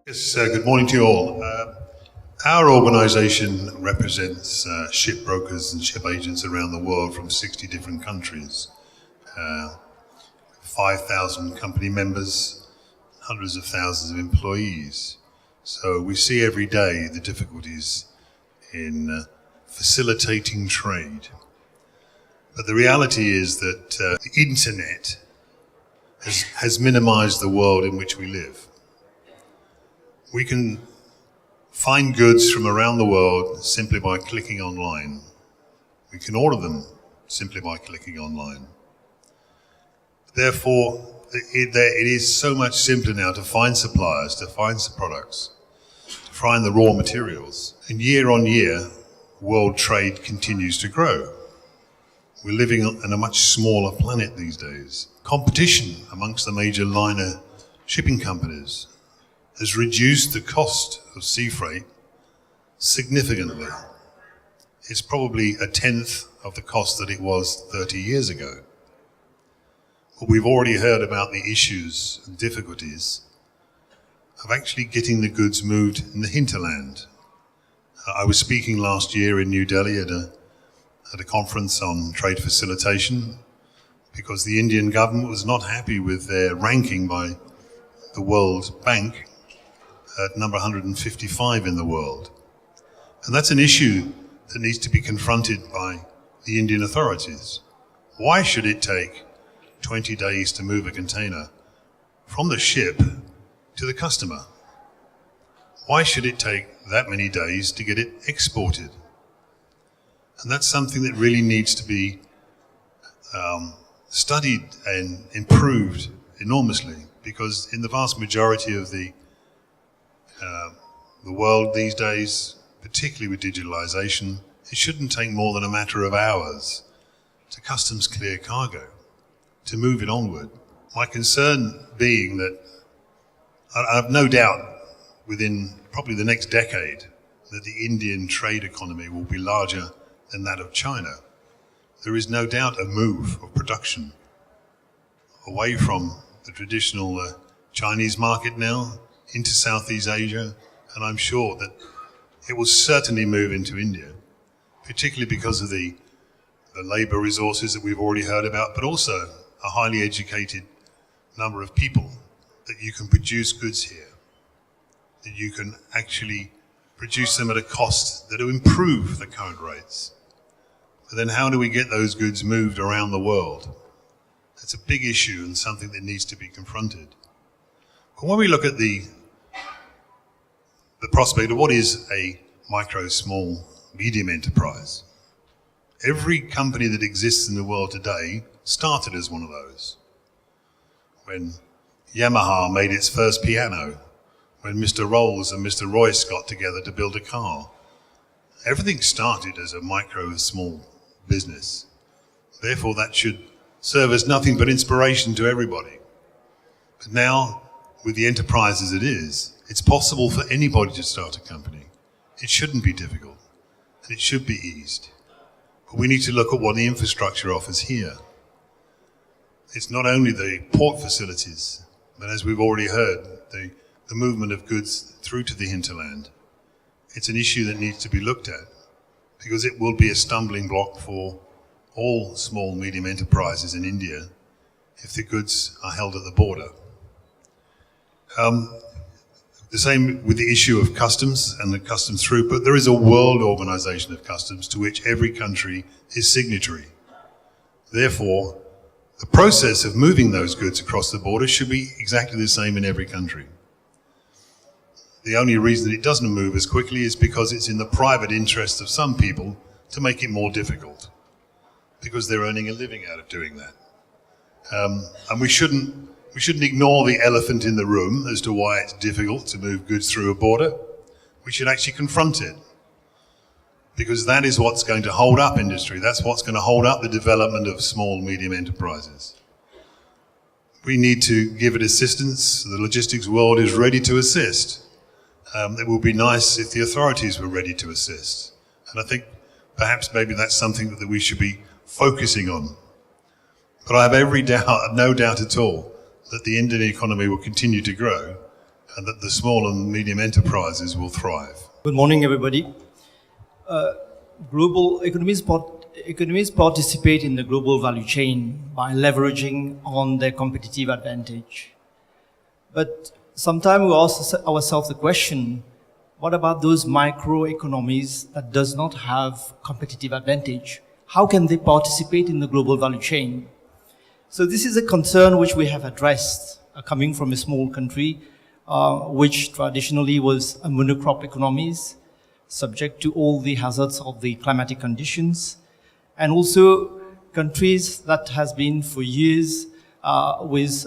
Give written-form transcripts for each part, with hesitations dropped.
Yes, good morning to you all. Our organisation represents ship brokers and ship agents around the world from 60 different countries. 5,000 company members, hundreds of thousands of employees. So we see every day the difficulties in facilitating trade. But the reality is that the internet has minimised the world in which we live. We can find goods from around the world simply by clicking online. We can order them simply by clicking online. Therefore, it is so much simpler now to find suppliers, to find some products, to find the raw materials. And year on year, world trade continues to grow. We're living on a much smaller planet these days. Competition amongst the major liner shipping companies has reduced the cost of sea freight significantly. It's probably a tenth of the cost that it was 30 years ago. But we've already heard about the issues and difficulties of actually getting the goods moved in the hinterland. I was speaking last year in New Delhi at a conference on trade facilitation because the Indian government was not happy with their ranking by the World Bank at number 155 in the world. And that's an issue that needs to be confronted by the Indian authorities. Why should it take 20 days to move a container from the ship to the customer? Why should it take that many days to get it exported? And that's something that really needs to be studied and improved enormously, because in the vast majority of the world these days, particularly with digitalization, it shouldn't take more than a matter of hours to customs clear cargo, to move it onward. My concern being that I have no doubt within probably the next decade that the Indian trade economy will be larger than that of China. There is no doubt a move of production away from the traditional Chinese market now into Southeast Asia, and I'm sure that it will certainly move into India, particularly because of the labour resources that we've already heard about, but also a highly educated number of people, that you can produce goods here, that you can actually produce them at a cost that will improve the current rates. But then how do we get those goods moved around the world? That's a big issue and something that needs to be confronted. But when we look at the prospect of what is a micro, small, medium enterprise, every company that exists in the world today started as one of those. When Yamaha made its first piano, when Mr. Rolls and Mr. Royce got together to build a car, everything started as a micro, small business. Therefore, that should serve as nothing but inspiration to everybody. But now, with the enterprise as it is, it's possible for anybody to start a company. It shouldn't be difficult, and it should be eased. But we need to look at what the infrastructure offers here. It's not only the port facilities, but as we've already heard, the movement of goods through to the hinterland. It's an issue that needs to be looked at, because it will be a stumbling block for all small, medium enterprises in India if the goods are held at the border. The same with the issue of customs and the customs throughput. There is a world organization of customs to which every country is signatory. Therefore, the process of moving those goods across the border should be exactly the same in every country. The only reason that it doesn't move as quickly is because it's in the private interest of some people to make it more difficult, because they're earning a living out of doing that. And we shouldn't ignore the elephant in the room as to why it's difficult to move goods through a border. We should actually confront it, because that is what's going to hold up industry. That's what's going to hold up the development of small, medium enterprises. We need to give it assistance. The logistics world is ready to assist. It would be nice if the authorities were ready to assist. And I think perhaps maybe that's something that we should be focusing on. But I have no doubt at all, that the Indian economy will continue to grow, and that the small and medium enterprises will thrive. Good morning, everybody. Global economies participate in the global value chain by leveraging on their competitive advantage. But sometimes we ask ourselves the question, what about those microeconomies that does not have competitive advantage? How can they participate in the global value chain? So this is a concern which we have addressed, coming from a small country, which traditionally was a monocrop economies, subject to all the hazards of the climatic conditions, and also countries that has been for years with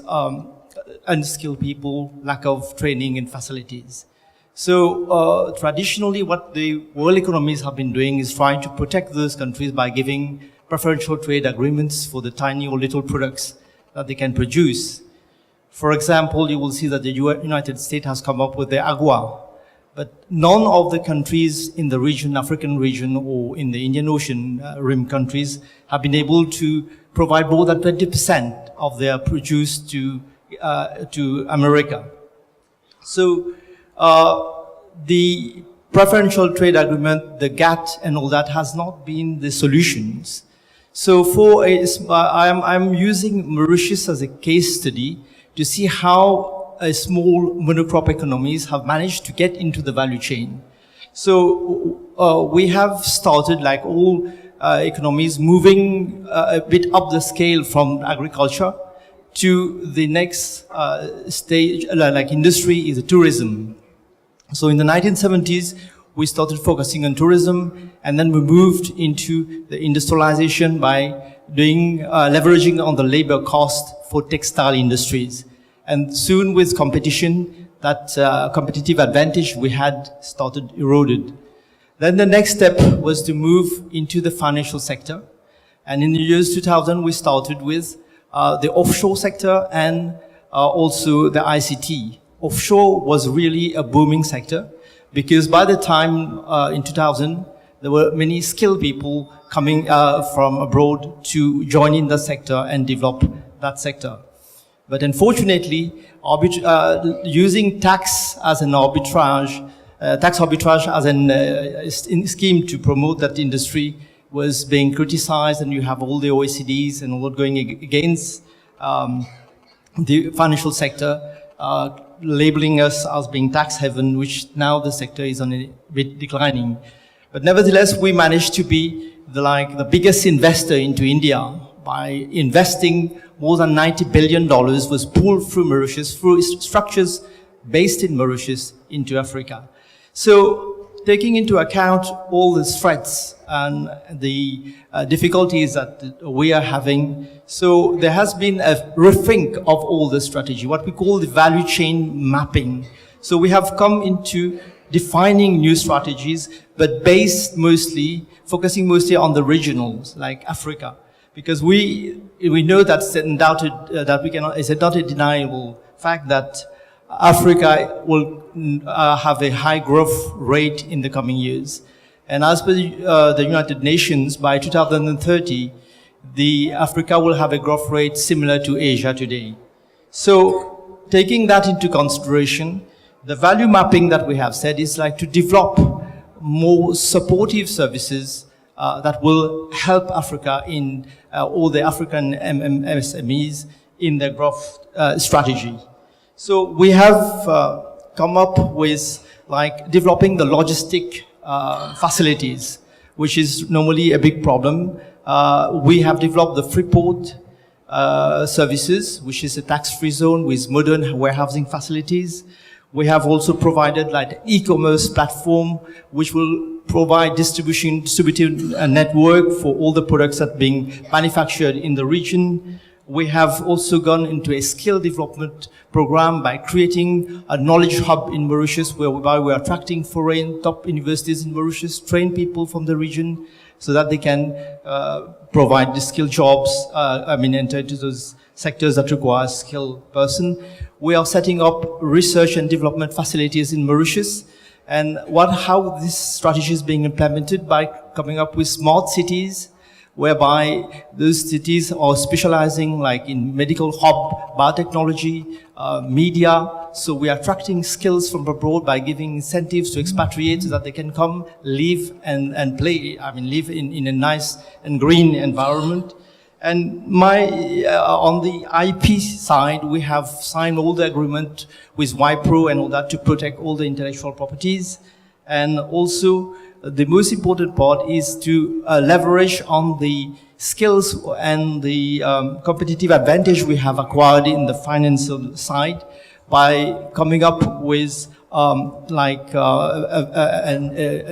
unskilled people, lack of training and facilities. So traditionally what the world economies have been doing is trying to protect those countries by giving preferential trade agreements for the tiny or little products that they can produce. For example, you will see that the United States has come up with the AGUA, but none of the countries in the region, African region, or in the Indian Ocean rim countries have been able to provide more than 20% of their produce to America. So the preferential trade agreement, the GATT and all that has not been the solutions. So I'm using Mauritius as a case study to see how small monocrop economies have managed to get into the value chain. So we have started, like all economies, moving a bit up the scale from agriculture to the next stage, like industry, is tourism. So in the 1970s, we started focusing on tourism, and then we moved into the industrialization by doing leveraging on the labor cost for textile industries. And soon with competition, that competitive advantage we had started eroded. Then the next step was to move into the financial sector. And in the years 2000, we started with the offshore sector and also the ICT. Offshore was really a booming sector because by the time in 2000, there were many skilled people coming from abroad to join in the sector and develop that sector. But unfortunately, using tax as an arbitrage, tax arbitrage as a scheme to promote that industry was being criticized, and you have all the OECDs and all going against the financial sector, labeling us as being tax haven, which now the sector is on a bit declining. But nevertheless, we managed to be the biggest investor into India by investing more than $90 billion was pulled through Mauritius, through structures based in Mauritius into Africa. So taking into account all the threats and the difficulties that we are having, so there has been a rethink of all the strategy, what we call the value chain mapping. So we have come into defining new strategies, but focusing mostly on the regionals, like Africa. Because we know that's undoubted, it's a not deniable fact that Africa will have a high growth rate in the coming years. And as per the United Nations, by 2030, Africa will have a growth rate similar to Asia today. So taking that into consideration, the value mapping that we have said is like to develop more supportive services that will help Africa in all the African MSMEs in their growth strategy. So we have come up with developing the logistic facilities, which is normally a big problem. We have developed the free port services, which is a tax-free zone with modern warehousing facilities. We have also provided e-commerce platform, which will provide distributive network for all the products that are being manufactured in the region. We have also gone into a skill development program by creating a knowledge hub in Mauritius, whereby we're attracting foreign top universities in Mauritius, train people from the region so that they can provide the skilled jobs, enter into those sectors that require a skilled person. We are setting up research and development facilities in Mauritius. And how this strategy is being implemented by coming up with smart cities, whereby those cities are specializing like in medical hub, biotechnology, media. So we are attracting skills from abroad by giving incentives to expatriates so that they can come, live and play, live in a nice and green environment. And on the IP side, we have signed all the agreement with WIPRO and all that to protect all the intellectual properties. And also, the most important part is to leverage on the skills and the competitive advantage we have acquired in the financial side by coming up with an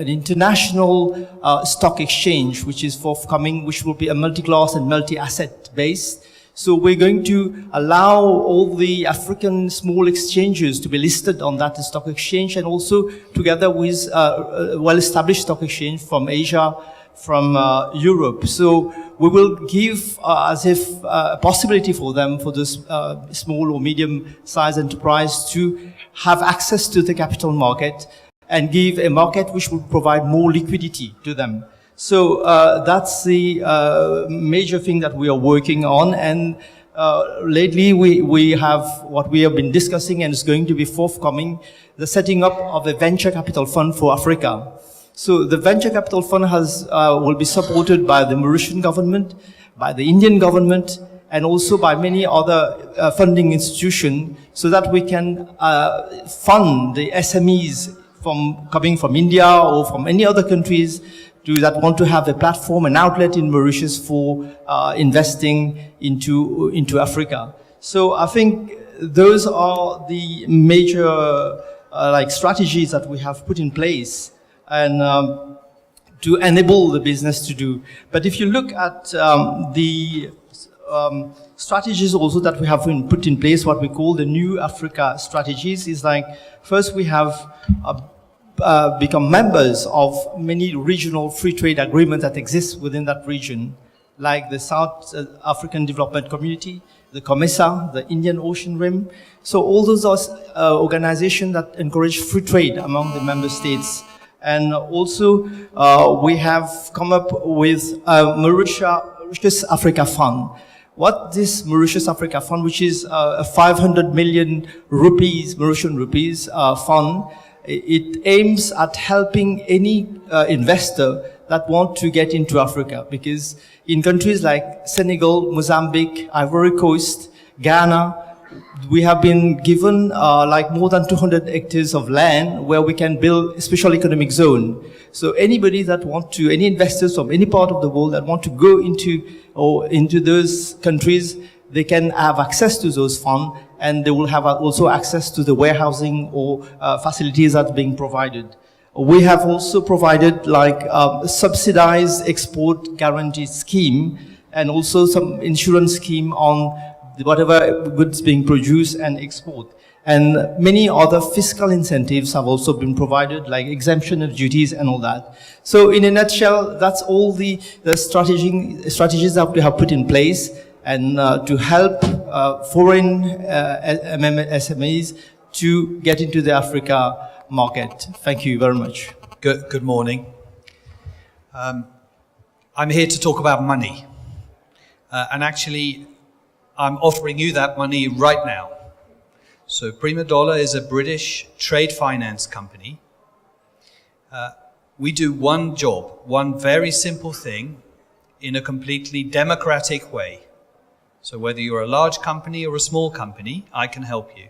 international stock exchange, which is forthcoming, which will be a multi-class and multi-asset based. So we're going to allow all the African small exchanges to be listed on that stock exchange, and also together with a well-established stock exchange from Asia, from Europe. So we will give as if a possibility for them, for this small or medium-sized enterprise, to have access to the capital market and give a market which will provide more liquidity to them. So that's the major thing that we are working on. And lately we have what we have been discussing, and is going to be forthcoming, the setting up of a venture capital fund for Africa. So the venture capital fund will be supported by the Mauritian government, by the Indian government, and also by many other funding institutions, so that we can fund the SMEs coming from India or from any other countries that want to have a platform, an outlet in Mauritius for investing into Africa. So I think those are the major strategies that we have put in place and to enable the business to do. But if you look at the strategies also that we have put in place, what we call the New Africa strategies, is like, first we have become members of many regional free trade agreements that exist within that region, like the South African Development Community, the COMESA, the Indian Ocean Rim. So all those are organizations that encourage free trade among the member states. And also we have come up with Mauritius Africa Fund. What this Mauritius Africa Fund, which is a 500 million rupees, Mauritian rupees fund, it aims at helping any investor that want to get into Africa, because in countries like Senegal, Mozambique, Ivory Coast, Ghana, we have been given more than 200 hectares of land where we can build a special economic zone. So anybody that any investors from any part of the world that want to go into those countries, they can have access to those funds, and they will have also access to the warehousing or facilities that are being provided. We have also provided subsidized export guarantee scheme, and also some insurance scheme on whatever goods being produced and export. And many other fiscal incentives have also been provided, like exemption of duties and all that. So in a nutshell, that's all the strategies that we have put in place, and to help foreign SMEs to get into the Africa market. Thank you very much. Good morning. I'm here to talk about money. And actually, I'm offering you that money right now. So Prima Dollar is a British trade finance company. We do one job, one very simple thing, in a completely democratic way. So whether you're a large company or a small company, I can help you.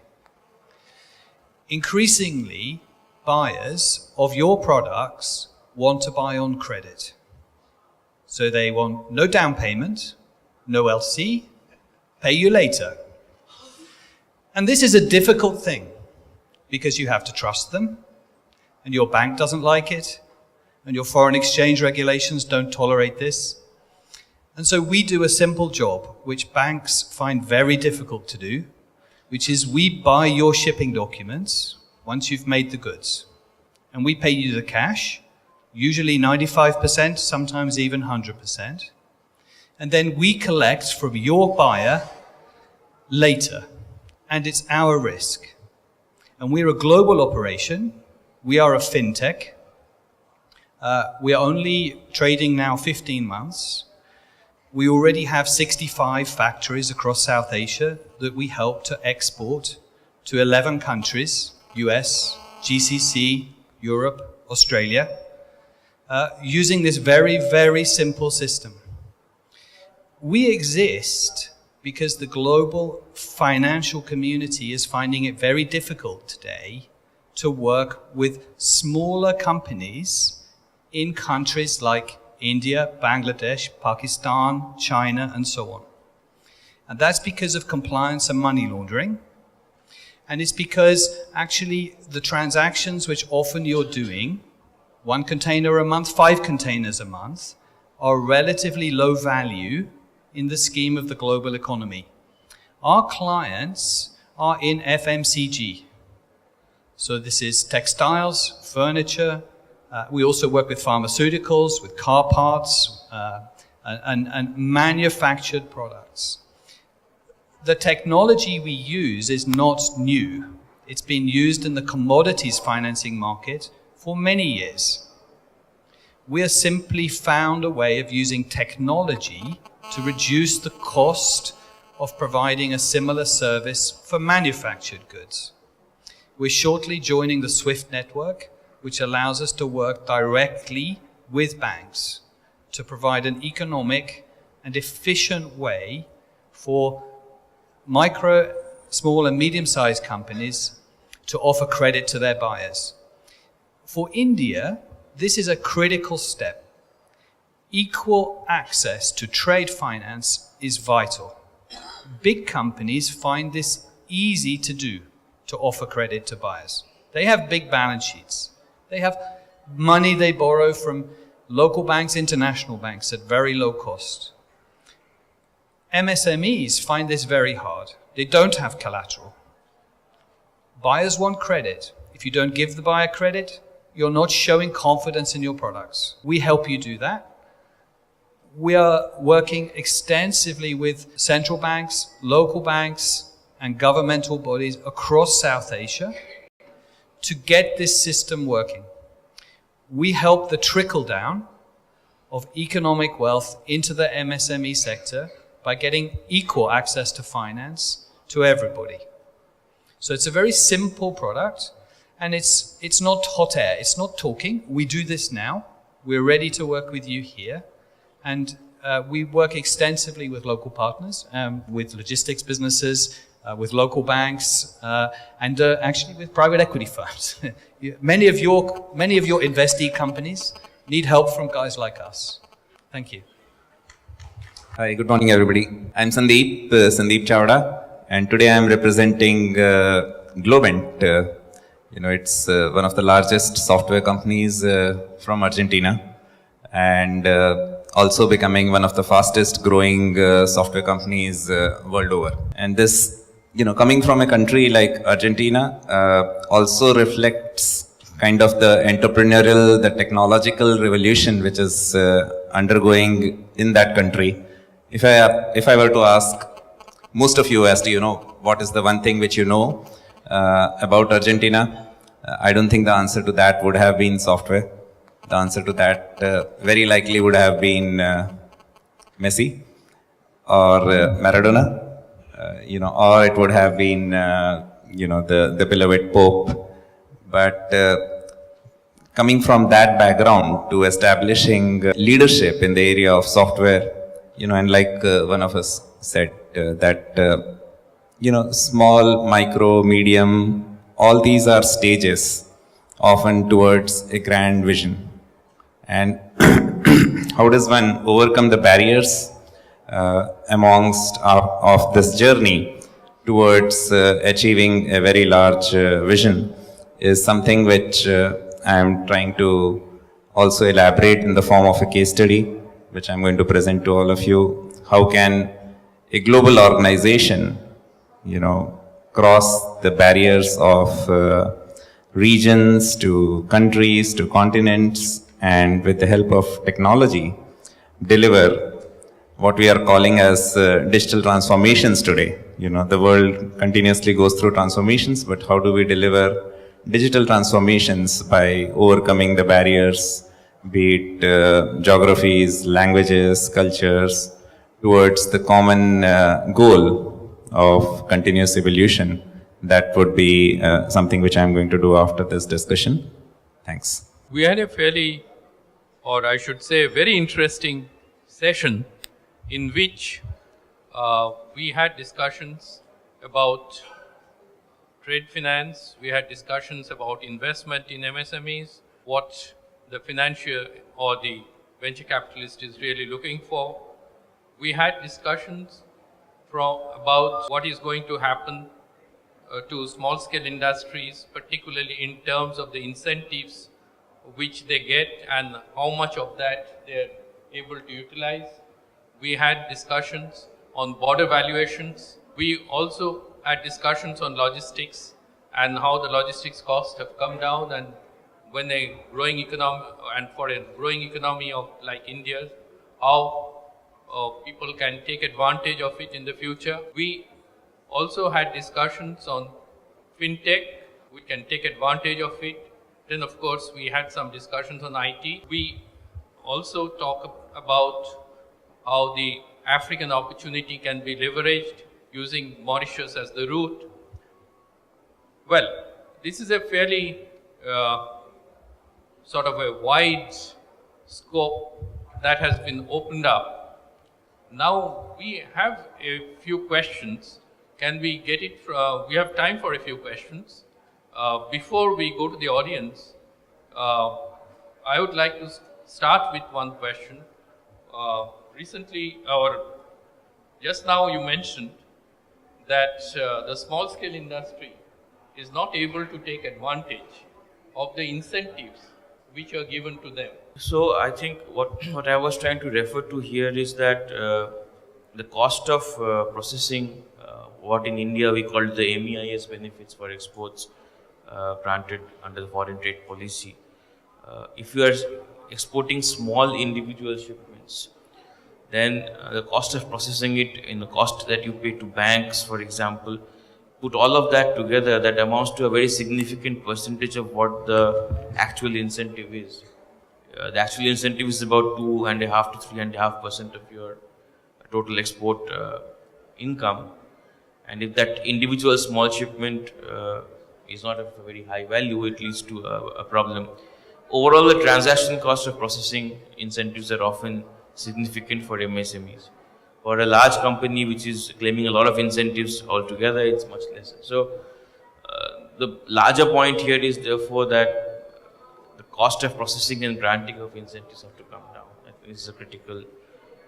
Increasingly, buyers of your products want to buy on credit. So they want no down payment, no LC, pay you later. And this is a difficult thing, because you have to trust them, and your bank doesn't like it, and your foreign exchange regulations don't tolerate this. And so we do a simple job, which banks find very difficult to do, which is we buy your shipping documents once you've made the goods. And we pay you the cash, usually 95%, sometimes even 100%. And then we collect from your buyer later. And it's our risk. And we're a global operation. We are a fintech. We are only trading now 15 months. We already have 65 factories across South Asia that we help to export to 11 countries, US, GCC, Europe, Australia, using this very, very simple system. We exist because the global financial community is finding it very difficult today to work with smaller companies in countries like India, Bangladesh, Pakistan, China, and so on. And that's because of compliance and money laundering. And it's because actually the transactions which often you're doing, 1 container a month, 5 containers a month, are relatively low value in the scheme of the global economy. Our clients are in FMCG. So this is textiles, furniture. We also work with pharmaceuticals, with car parts, and manufactured products. The technology we use is not new. It's been used in the commodities financing market for many years. We have simply found a way of using technology to reduce the cost of providing a similar service for manufactured goods. We're shortly joining the SWIFT network, which allows us to work directly with banks to provide an economic and efficient way for micro, small and medium-sized companies to offer credit to their buyers. For India, this is a critical step. Equal access to trade finance is vital. Big companies find this easy to do, to offer credit to buyers. They have big balance sheets. They have money they borrow from local banks, international banks at very low cost. MSMEs find this very hard. They don't have collateral. Buyers want credit. If you don't give the buyer credit, you're not showing confidence in your products. We help you do that. We are working extensively with central banks, local banks, and governmental bodies across South Asia to get this system working. We help the trickle down of economic wealth into the MSME sector by getting equal access to finance to everybody. So it's a very simple product, and it's not hot air, it's not talking. We do this now. We're ready to work with you here. And we work extensively with local partners, with logistics businesses, with local banks, and actually with private equity firms. Many of your investee companies need help from guys like us. Thank you. Hi, good morning everybody. I'm Sandeep Chawda, and today I'm representing Globant. It's one of the largest software companies from Argentina, and also becoming one of the fastest growing software companies world over. And this, coming from a country like Argentina, also reflects kind of the entrepreneurial, the technological revolution which is undergoing in that country. If I were to ask most of you as to, what is the one thing which you know about Argentina, I don't think the answer to that would have been software. The answer to that very likely would have been Messi or Maradona, or it would have been, the beloved Pope. But coming from that background to establishing leadership in the area of software, and like one of us said, that, small, micro, medium, all these are stages often towards a grand vision. And how does one overcome the barriers of this journey towards achieving a very large vision is something which I am trying to also elaborate in the form of a case study, which I'm going to present to all of you. How can a global organization, cross the barriers of regions to countries to continents, and with the help of technology, deliver what we are calling as digital transformations today. The world continuously goes through transformations, but how do we deliver digital transformations by overcoming the barriers, be it geographies, languages, cultures, towards the common goal of continuous evolution. That would be something which I'm going to do after this discussion. Thanks. We had a fairly, or I should say, very interesting session in which we had discussions about trade finance, we had discussions about investment in MSMEs, what the financier or the venture capitalist is really looking for. We had discussions about what is going to happen to small-scale industries, particularly in terms of the incentives which they get and how much of that they're able to utilize. We had discussions on border valuations. We also had discussions on logistics and how the logistics costs have come down, and when a growing economy, and for a growing economy of like India, how people can take advantage of it in the future. We also had discussions on fintech, we can take advantage of it. Then of course we had some discussions on IT. We also talk about how the African opportunity can be leveraged using Mauritius as the route. Well, this is a fairly sort of a wide scope that has been opened up. Now we have a few questions. Can we get it? We have time for a few questions. Before we go to the audience, I would like to start with one question. Recently, just now you mentioned that the small-scale industry is not able to take advantage of the incentives which are given to them. So I think what I was trying to refer to here is that the cost of processing what in India we call the MEIS benefits for exports granted under the foreign trade policy. If you are exporting small individual shipments, then the cost of processing it in the cost that you pay to banks, for example, put all of that together, that amounts to a very significant percentage of what the actual incentive is. The actual incentive is about 2.5 to 3.5% of your total export income. And if that individual small shipment is not of a very high value, it leads to a problem. Overall, the transaction cost of processing incentives are often significant for MSMEs. For a large company which is claiming a lot of incentives altogether, it's much lesser. So the larger point here is therefore that the cost of processing and granting of incentives have to come down. I think this is a critical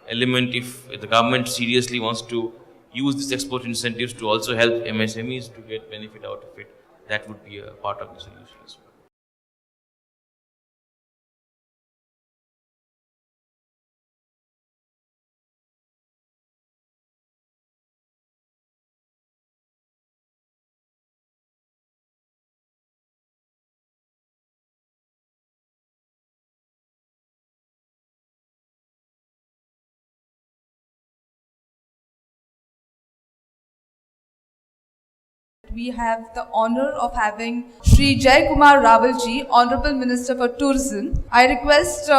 element if the government seriously wants to use these export incentives to also help MSMEs to get benefit out of it. That would be a part of the solution as well. We have the honor of having Shri Jai Kumar Rawalji, Honorable Minister for Tourism. I request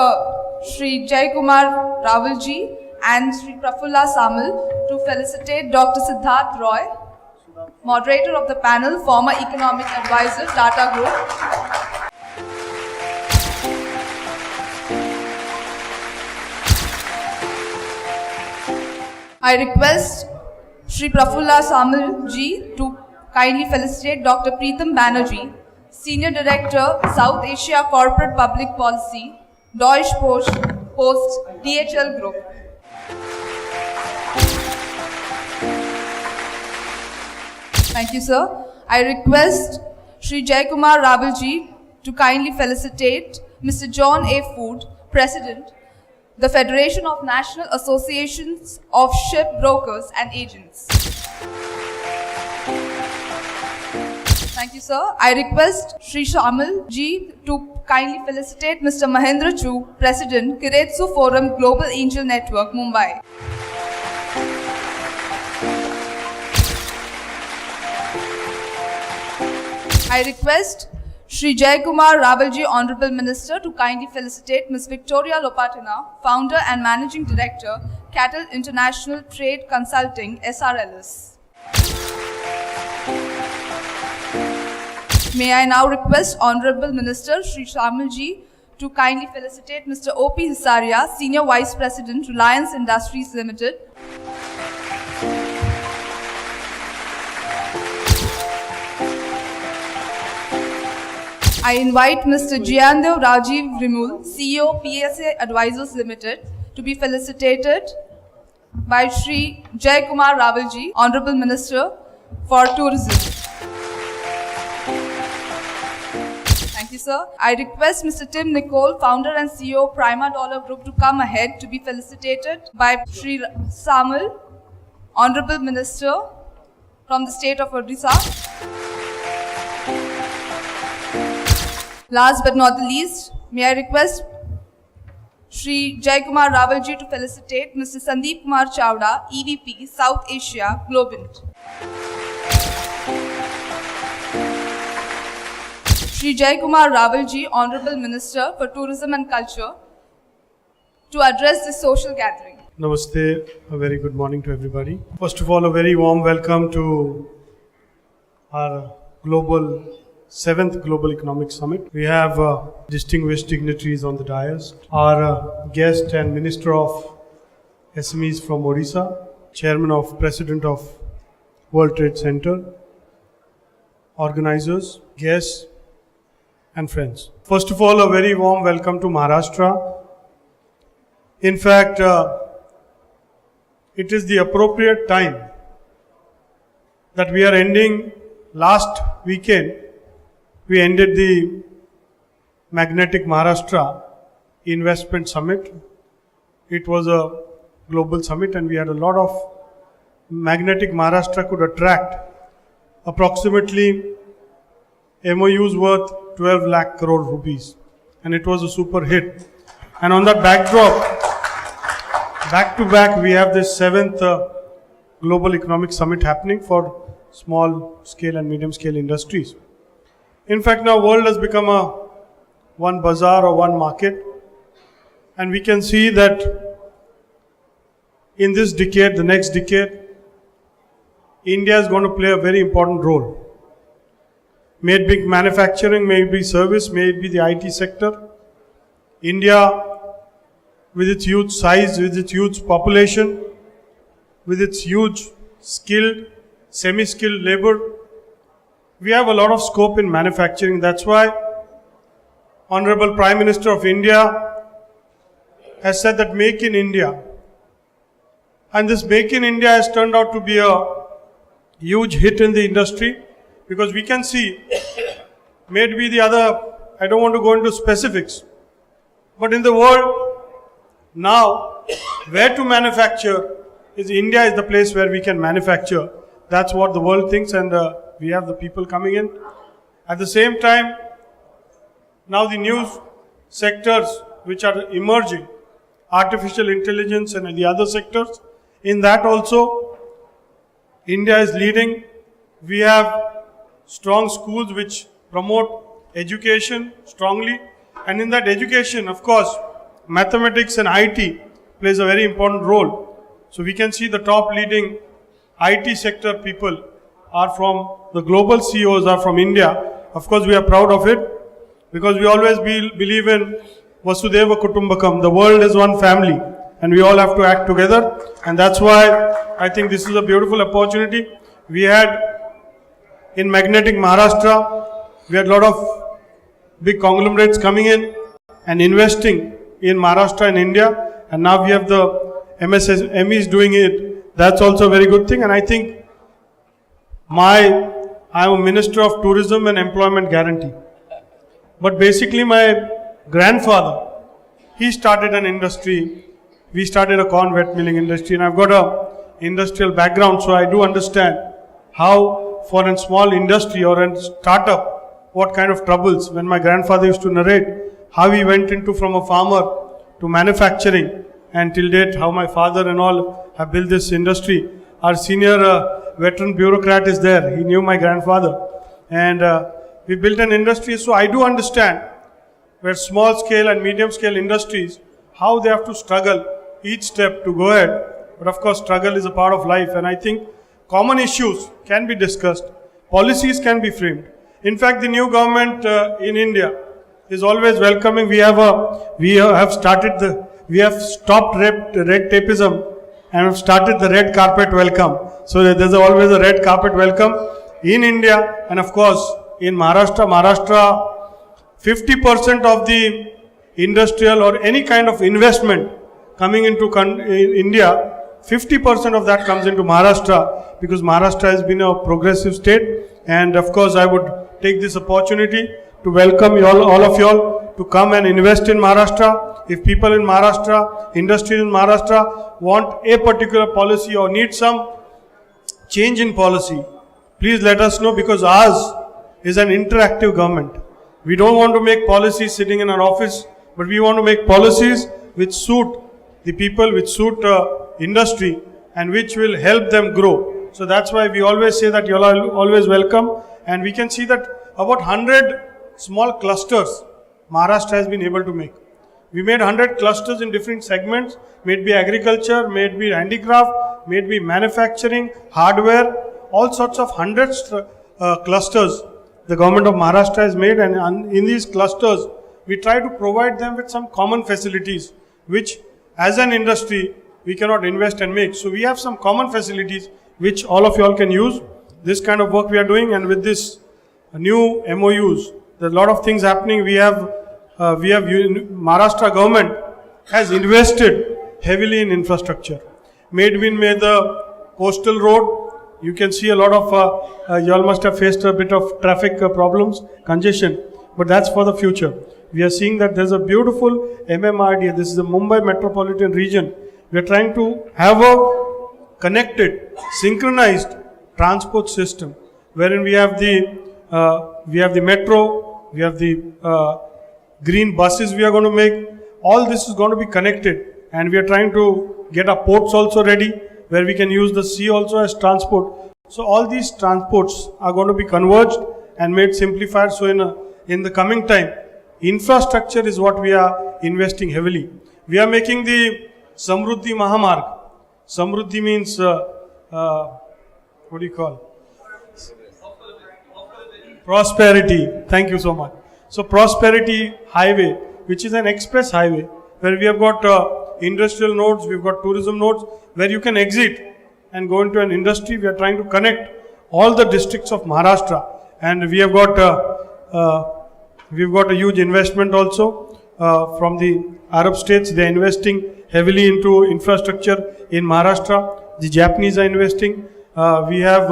Shri Jai Kumar Rawalji and Shri Prafulla Samal to felicitate Dr. Siddharth Roy, moderator of the panel, former economic advisor, Tata Group. I request Shri Prafulla Samal ji to kindly felicitate Dr. Preetham Banerjee, Senior Director, South Asia Corporate Public Policy, Deutsche Post, DHL Group. Thank you, sir. I request Shri Jai Kumar Rawalji to kindly felicitate Mr. John A. Food, President, the Federation of National Associations of Ship Brokers and Agents. Thank you, sir. I request Shri Shamal ji to kindly felicitate Mr. Mahendra Chu, President, Kiretsu Forum Global Angel Network, Mumbai. I request Shri Jai Kumar Rawalji, Honorable Minister, to kindly felicitate Ms. Victoria Lopatina, Founder and Managing Director, Cattle International Trade Consulting, SRLS. May I now request Honorable Minister Shri Shamalji to kindly felicitate Mr. O.P. Hisaria, Senior Vice President, Reliance Industries Limited. I invite Mr. Jiandev Rajiv Rimul, CEO, PSA Advisors Limited, to be felicitated by Shri Jai Kumar Ravalji, Honorable Minister for Tourism. Thank you, sir. I request Mr. Tim Nicole, founder and CEO, Prima Dollar Group, to come ahead to be felicitated by Shri Samal, Honorable Minister from the state of Odisha. Last but not the least, may I request Shri Jai Kumar Ravalji to felicitate Mr. Sandeep Kumar Chawda, EVP, South Asia, Globant. Shri Jai Kumar Ravalji, Honorable Minister for Tourism and Culture, to address this social gathering. Namaste, a very good morning to everybody. First of all, a very warm welcome to our 7th Global Economic Summit. We have distinguished dignitaries on the dais. Our guest and Minister of SMEs from Odisha, President of World Trade Center, organizers, guests, and friends. First of all, a very warm welcome to Maharashtra. In fact, it is the appropriate time that we are ending. Last weekend, we ended the Magnetic Maharashtra Investment Summit. It was a global summit and we had a lot of Magnetic Maharashtra could attract approximately MOUs worth 12 lakh crore rupees. And it was a super hit. And on that backdrop, back to back, we have this 7th Global Economic Summit happening for small scale and medium scale industries. In fact, now world has become one bazaar or one market, and we can see that in this decade, the next decade, India is going to play a very important role. May it be manufacturing, may it be service, may it be the IT sector. India, with its huge size, with its huge population, with its huge skilled, semi-skilled labor, we have a lot of scope in manufacturing. That's why Honorable Prime Minister of India has said that Make in India. And this Make in India has turned out to be a huge hit in the industry, because we can see, may it be the other, I don't want to go into specifics, but in the world now, where to manufacture is India is the place where we can manufacture. That's what the world thinks, and we have the people coming in. At the same time, now the new sectors which are emerging, artificial intelligence and the other sectors, in that also, India is leading. We have strong schools which promote education strongly, and in that education, of course, mathematics and IT plays a very important role. So we can see the top leading IT sector people are from, the global CEOs are from India. Of course, we are proud of it, because we always believe in Vasudeva Kutumbakam. The world is one family and we all have to act together. And that's why I think this is a beautiful opportunity. We had in Magnetic Maharashtra, we had a lot of big conglomerates coming in and investing in Maharashtra and India. And now we have the MSMEs doing it. That's also a very good thing. And I think I am a Minister of Tourism and Employment Guarantee. But basically my grandfather, he started an industry. We started a corn wet milling industry, and I've got a industrial background, so I do understand how for a small industry or a startup, what kind of troubles. When my grandfather used to narrate how he went into from a farmer to manufacturing, and till date how my father and all have built this industry. Our senior veteran bureaucrat is there. He knew my grandfather, and we built an industry. So I do understand where small scale and medium scale industries, how they have to struggle each step to go ahead. But of course, struggle is a part of life, and I think common issues can be discussed, policies can be framed. In fact, the new government in India is always welcoming. We have stopped red tapeism and have started the red carpet welcome. So there's always a red carpet welcome in India, and of course in Maharashtra, 50% of the industrial or any kind of investment coming into India, 50% of that comes into Maharashtra, because Maharashtra has been a progressive state. And of course, I would take this opportunity to welcome all of you all to come and invest in Maharashtra. If people in Maharashtra, industry in Maharashtra want a particular policy or need some change in policy, please let us know, because ours is an interactive government. We don't want to make policies sitting in an office, but we want to make policies which suit the people, which suit industry, and which will help them grow. So that's why we always say that you all are always welcome. And we can see that about 100 small clusters Maharashtra has been able to make. We made 100 clusters in different segments, may it be agriculture, may it be handicraft, may it be manufacturing, hardware, all sorts of hundreds clusters the government of Maharashtra has made. And in these clusters, we try to provide them with some common facilities, which as an industry, we cannot invest and make. So we have some common facilities which all of you all can use. This kind of work we are doing, and with this new MOUs, there's a lot of things happening. Maharashtra government has invested heavily in infrastructure. May the coastal road, you can see a lot of, you all must have faced a bit of traffic problems, congestion, but that's for the future. We are seeing that there's a beautiful MMRDA, this is the Mumbai metropolitan region. We are trying to have a connected, synchronized transport system, wherein we have the metro, we have the green buses we are going to make. All this is going to be connected, and we are trying to get our ports also ready, where we can use the sea also as transport. So all these transports are going to be converged and made simplified. So in the coming time, infrastructure is what we are investing heavily. We are making the Samruddhi Mahamarg. Samruddhi means, what do you call? Prosperity. Thank you so much. So Prosperity Highway, which is an express highway, where we have got industrial nodes, we've got tourism nodes, where you can exit and go into an industry. We are trying to connect all the districts of Maharashtra, and we have got a huge investment also from the Arab states. They are investing heavily into infrastructure in Maharashtra. The Japanese are investing. We have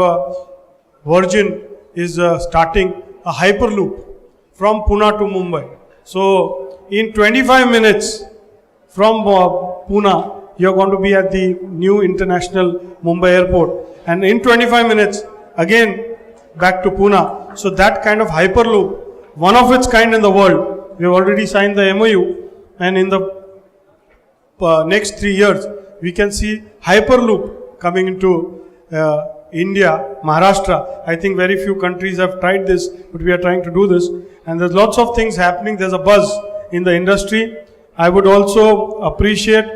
Virgin is starting a hyperloop from Pune to Mumbai. So in 25 minutes from Pune, you're going to be at the new international Mumbai airport. And in 25 minutes, again, back to Pune. So that kind of hyperloop, one of its kind in the world, we have already signed the MOU. And in the next 3 years, we can see hyperloop coming into India, Maharashtra. I think very few countries have tried this, but we are trying to do this. And there's lots of things happening. There's a buzz in the industry. I would also appreciate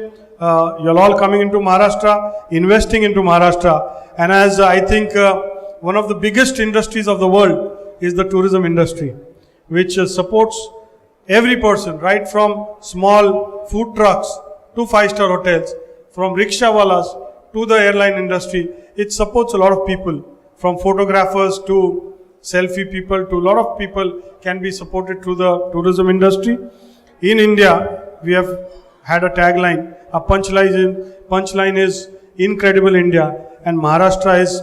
you're all coming into Maharashtra, investing into Maharashtra. And as I think one of the biggest industries of the world is the tourism industry, which supports every person, right from small food trucks to 5-star hotels, from rickshawalas to the airline industry. It supports a lot of people, from photographers to selfie people to a lot of people can be supported through the tourism industry. In India, we have had a tagline. Our punchline is Incredible India, and Maharashtra is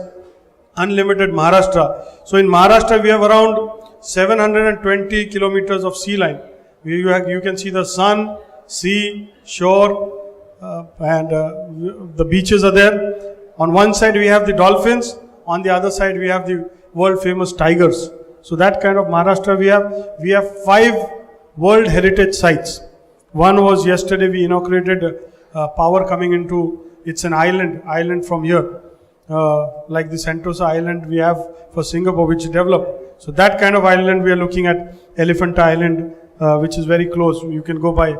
Unlimited Maharashtra. So in Maharashtra, we have around 720 kilometers of sea line. You can see the sun, sea, shore, and the beaches are there. On one side we have the dolphins, on the other side we have the world famous tigers. So that kind of Maharashtra we have. We have 5 World Heritage Sites. One was yesterday we inaugurated power coming into, it's an island from here. Like the Sentosa Island we have for Singapore, which developed. So that kind of island we are looking at, Elephant Island, which is very close. You can go by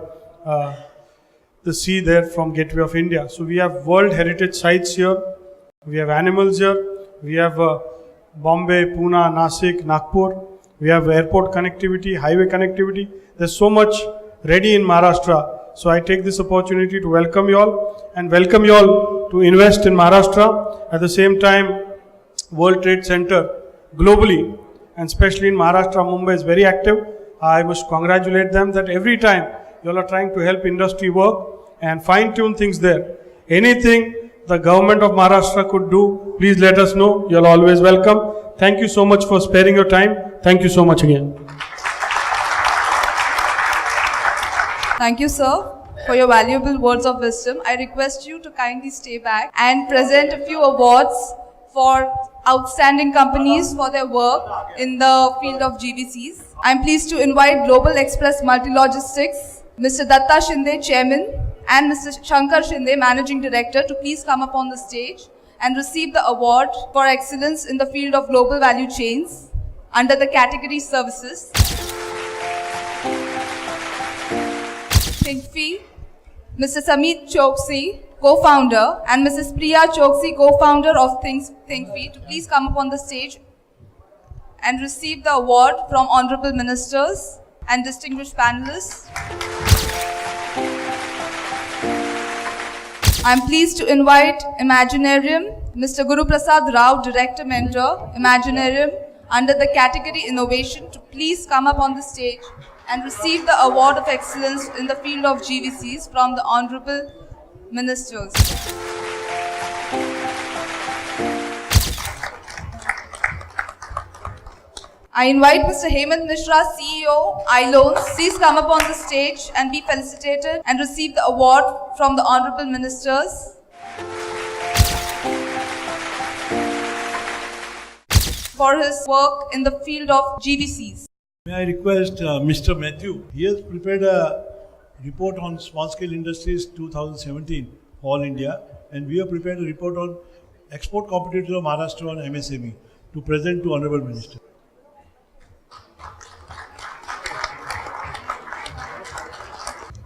the sea there from Gateway of India. So we have World Heritage Sites here, we have animals here, we have Bombay, Pune, Nasik, Nagpur, we have airport connectivity, highway connectivity. There's so much ready in Maharashtra. So I take this opportunity to welcome you all and welcome you all to invest in Maharashtra. At the same time, World Trade Center globally and especially in Maharashtra, Mumbai is very active. I must congratulate them that every time you all are trying to help industry work and fine-tune things there. Anything the government of Maharashtra could do, please let us know. You are always welcome. Thank you so much for sparing your time. Thank you so much again. Thank you, sir, for your valuable words of wisdom. I request you to kindly stay back and present a few awards for outstanding companies for their work in the field of GVCs. I'm pleased to invite Global Express Multilogistics, Mr. Datta Shinde, Chairman, and Mr. Shankar Shinde, Managing Director, to please come up on the stage and receive the award for excellence in the field of global value chains under the category Services. ThinkFi, Mr. Samit Choksi, co-founder, and Mrs. Priya Choksi, co-founder of ThinkFi, to please come up on the stage and receive the award from honorable ministers and distinguished panelists. I am pleased to invite Imaginarium, Mr. Guru Prasad Rao, Director Mentor, Imaginarium, under the category Innovation, to please come up on the stage and receive the award of excellence in the field of GVCs from the honorable ministers. I invite Mr. Hemant Mishra, CEO, iLoans, please come up on the stage and be felicitated and receive the award from the honorable ministers. For his work in the field of GVCs. May I request Mr. Matthew? He has prepared a report on small-scale industries 2017, All India, and we have prepared a report on export competitiveness of Maharashtra on MSME to present to Honorable Minister.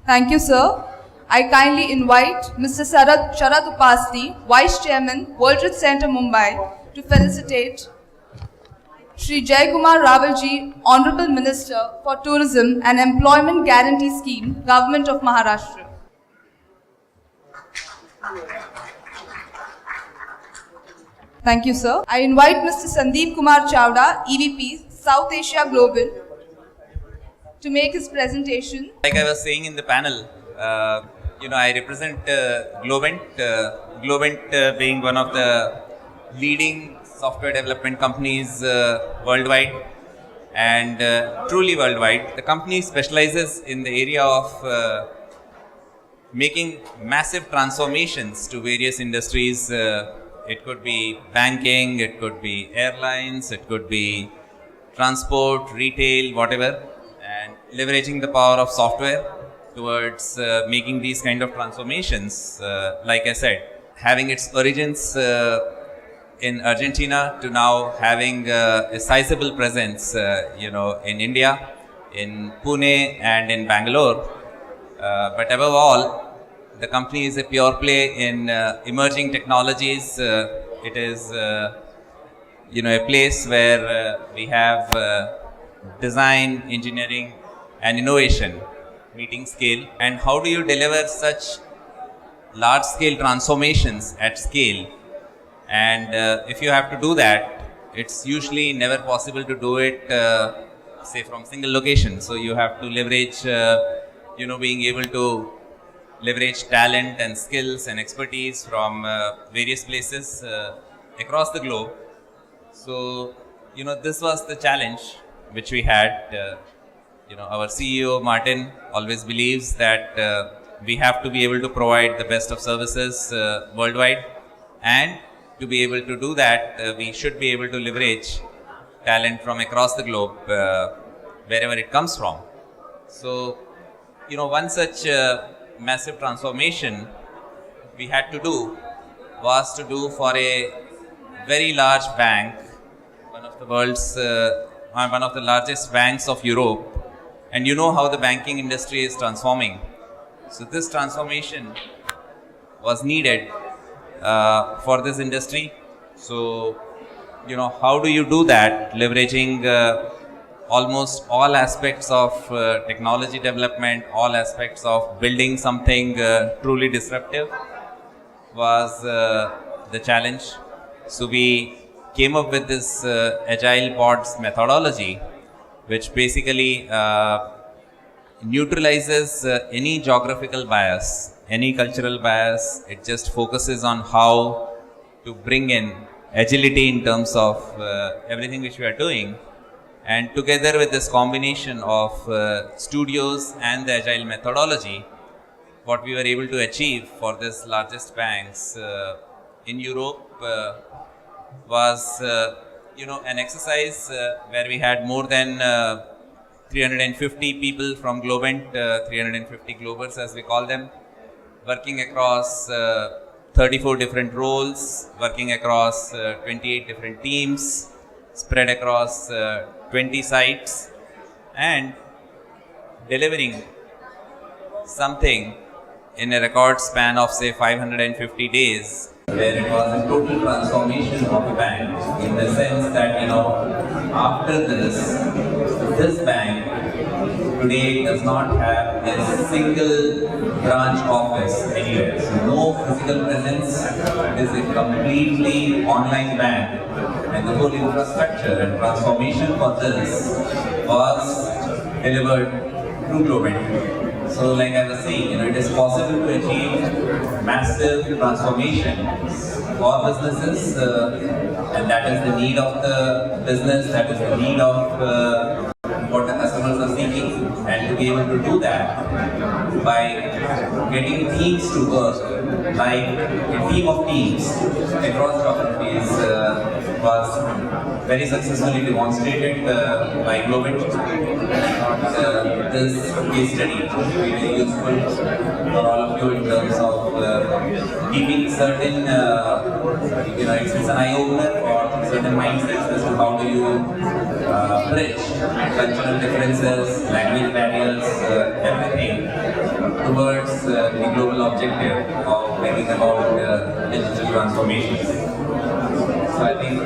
Thank you, sir. I kindly invite Mr. Sharad Upasthi, Vice Chairman, World Trade Center, Mumbai, to felicitate Shri Jaikumar Ravalji, Honorable Minister for Tourism and Employment Guarantee Scheme, Government of Maharashtra. Thank you, sir. I invite Mr. Sandeep Kumar Chawda, EVP, South Asia Global, to make his presentation. Like I was saying in the panel, I represent Globant. Globant being one of the leading software development companies worldwide and truly worldwide. The company specializes in the area of making massive transformations to various industries. It could be banking, it could be airlines, it could be transport, retail, whatever, and leveraging the power of software towards making these kind of transformations. Like I said, having its origins in Argentina to now having a sizable presence, in India, in Pune and in Bangalore. But above all, the company is a pure play in emerging technologies. It is, a place where we have design, engineering and innovation meeting scale. And how do you deliver such large scale transformations at scale? And if you have to do that, it's usually never possible to do it, say from single location. So you have to leverage, being able to leverage talent and skills and expertise from various places across the globe. So, this was the challenge which we had. Our CEO, Martin, always believes that we have to be able to provide the best of services worldwide, and to be able to do that, we should be able to leverage talent from across the globe, wherever it comes from. So, one such massive transformation we had to do was to do for a very large bank, one of the world's, one of the largest banks of Europe. And you know how the banking industry is transforming. So this transformation was needed for this industry. So, how do you do that? Leveraging almost all aspects of technology development, all aspects of building something truly disruptive was the challenge. So we came up with this agile pods methodology, which basically neutralizes any geographical bias, any cultural bias. It just focuses on how to bring in agility in terms of everything which we are doing. And together with this combination of studios and the agile methodology, what we were able to achieve for this largest banks in Europe was an exercise where we had more than 350 people from Globant, 350 Globers as we call them, working across 34 different roles, working across 28 different teams, spread across 20 sites, and delivering something in a record span of say 550 days, where it was a total transformation of a bank in the sense that after this bank today does not have a single branch office anywhere. So no physical presence. It is a completely online bank, and the whole infrastructure and transformation for this was delivered through Globant. So like I was saying, it is possible to achieve massive transformation for businesses, and that is the need of the business, that is the need of what the customers are seeking. And to be able to do that by getting teams to work, like a team of teams across geographies was very successfully demonstrated by Globant. This case study will be very useful for all of you in terms of keeping certain, it's an eye-opener for certain mindsets as to how do you bridge cultural differences, language barriers, everything towards the global objective of bringing about digital transformations. So I think,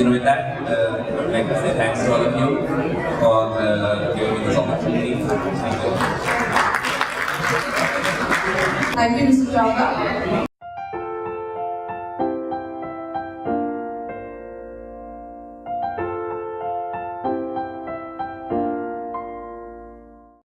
with that, I would like to say thanks to all of you for giving me this opportunity. Thank you. Thank you, Mr. Chawla.